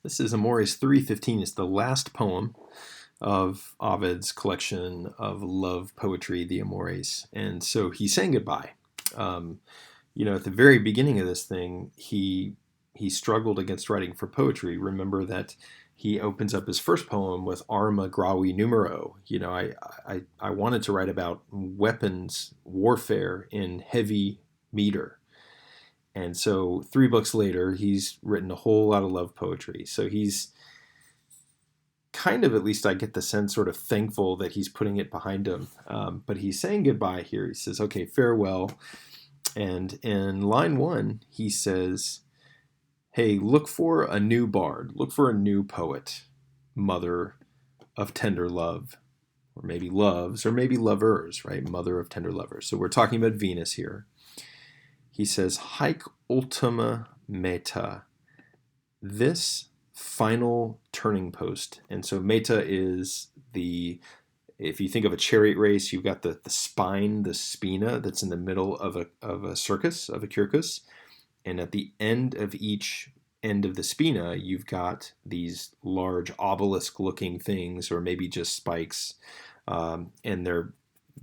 This is Amores 315. It's the last poem of Ovid's collection of love poetry, the Amores. And so he's saying goodbye. Um, at the very beginning of this thing, he struggled against writing for poetry. Remember that he opens up his first poem with Arma Gravi Numero. I wanted to write about weapons warfare in heavy meter. And so 3 books later, he's written a whole lot of love poetry. So he's kind of, at least I get the sense, sort of thankful that he's putting it behind him. But he's saying goodbye here. He says, okay, farewell. And in line 1, he says, hey, look for a new bard, look for a new poet, mother of tender love, or maybe loves, or maybe lovers, right? Mother of tender lovers. So we're talking about Venus here. He says, Haec ultima meta, this final turning post. And so meta is if you think of a chariot race, you've got the spine, the spina that's in the middle of a circus, of a circus. And at the end of each end of the spina, you've got these large obelisk-looking things, or maybe just spikes, and they're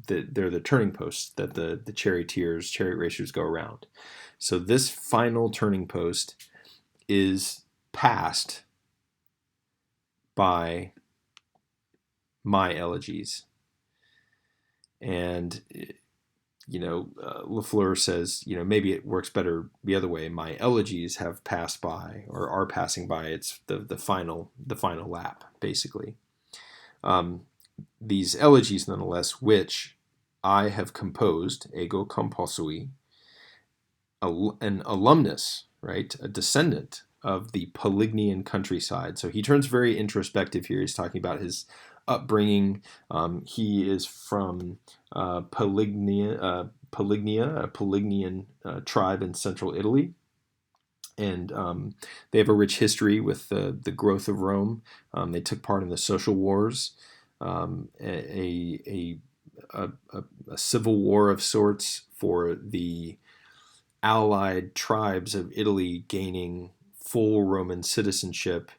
the turning posts that the chariot racers go around. So this final turning post is passed by my elegies. And Lafleur says, maybe it works better the other way. My elegies have passed by, or are passing by. It's the final lap, basically. These elegies, nonetheless, which I have composed, ego composui, an alumnus, right, a descendant of the Polignian countryside. So he turns very introspective here. He's talking about his upbringing. He is from Polignia, a Polignian tribe in central Italy. And they have a rich history with the growth of Rome. They took part in the social wars, a civil war of sorts for the allied tribes of Italy gaining full Roman citizenship,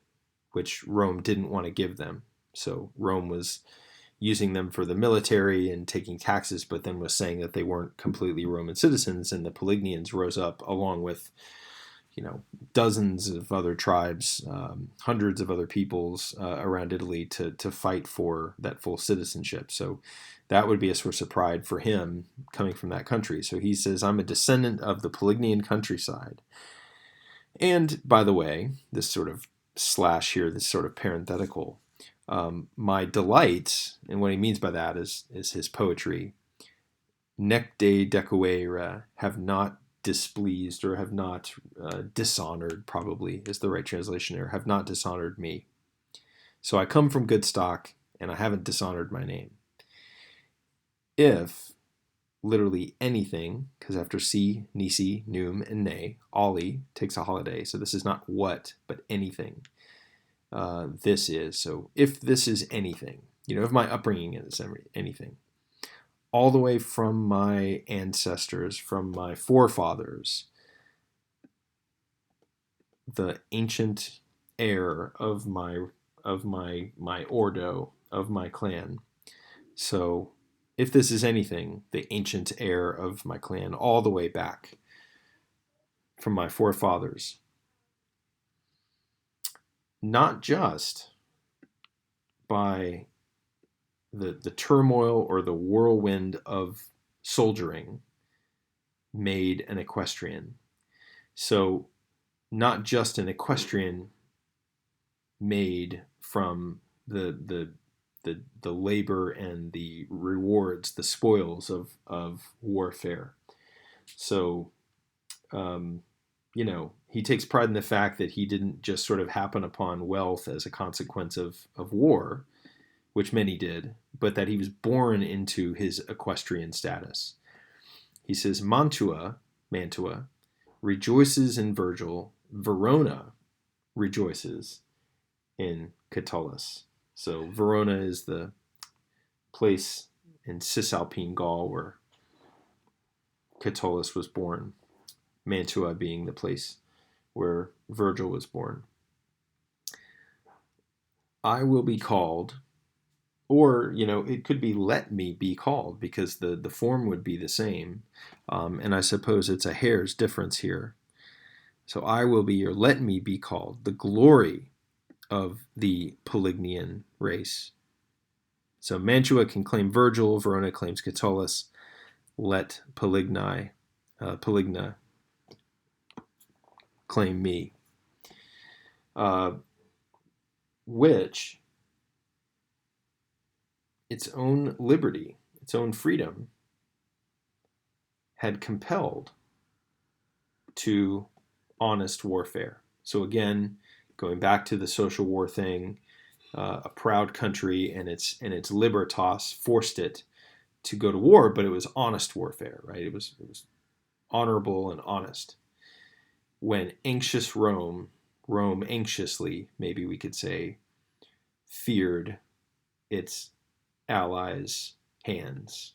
which Rome didn't want to give them. So Rome was using them for the military and taking taxes, but then was saying that they weren't completely Roman citizens, and the Polignians rose up along with dozens of other tribes, hundreds of other peoples around Italy to fight for that full citizenship. So that would be a source of pride for him coming from that country. So he says, I'm a descendant of the Polignian countryside. And by the way, this sort of slash here, this sort of parenthetical, my delight, and what he means by that is his poetry, nec de decoere, have not displeased, or have not dishonored, probably is the right translation here, have not dishonored me. So I come from good stock, and I haven't dishonored my name. If literally anything, because after si, nisi, num, and ne, ollie takes a holiday, so this is not what, but anything. This is, so if this is anything, if my upbringing is anything, all the way from my ancestors, from my forefathers, the ancient heir of my ordo, of my clan. So if this is anything, the ancient heir of my clan, all the way back from my forefathers, not just by the turmoil or the whirlwind of soldiering made an equestrian. So not just an equestrian made from the labor and the rewards, the spoils of warfare. So, he takes pride in the fact that he didn't just sort of happen upon wealth as a consequence of war, which many did, but that he was born into his equestrian status. He says, Mantua rejoices in Virgil, Verona rejoices in Catullus. So Verona is the place in Cisalpine Gaul where Catullus was born, Mantua being the place where Virgil was born. I will be called, or it could be let me be called, because the form would be the same, and I suppose it's a hair's difference here. So I will be, or let me be called, the glory of the Pelignian race. So Mantua can claim Virgil, Verona claims Catullus, let Peligna claim me. Which its own liberty, its own freedom, had compelled to honest warfare. So again, going back to the social war thing, a proud country and its libertas forced it to go to war, but it was honest warfare, right? It was honorable and honest. When anxious Rome anxiously, maybe we could say, feared its allies' hands.